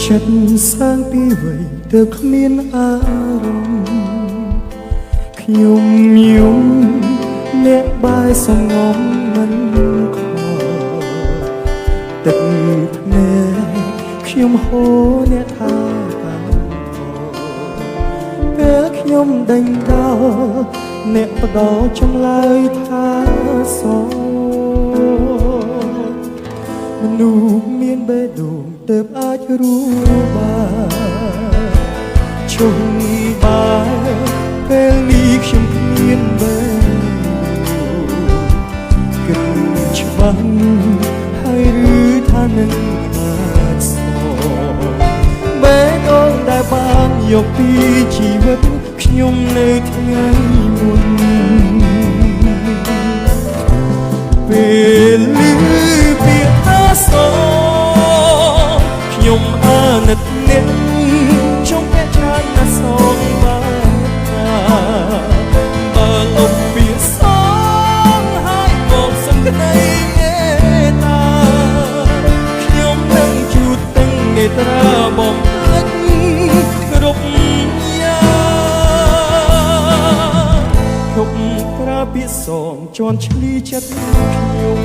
ចិត្តសាងពីវ័យទើបគ្មានអារម្មណ៍ខ្ញុំញោមអ្នកបាយសំងំមិនខកទឹកភ្នែកខ្ញុំហូរអ្នកថាតាមពេលខ្ញុំដេញដោលអ្នកបដោចម្លើយថាសមនុស្សមានបេះដូងទើបអាចรู้បានជុំបាយពេលនេះខ្ញុំគ្មានបេះគិតច្បាស់ហើយឬថានឹងអាចសបេះដូងដែលបានយកពីជីវិតខ្ញុំនៅថ្ងៃមុនពេលឮពាក្យថាសខ្ញុំអាណិតអ្នកខ្ញុំតែច្រើនណាស់សងបានថាបើលុបពាក្យសងហើយមកសង្កេតមេត្តាខ្ញុំនឹងជួបទាំងនេត្រាបំភ្លេចគ្រប់គ្រប់ត្រាពាក្យសងជន់ឈ្លីចិត្តខ្ញុំ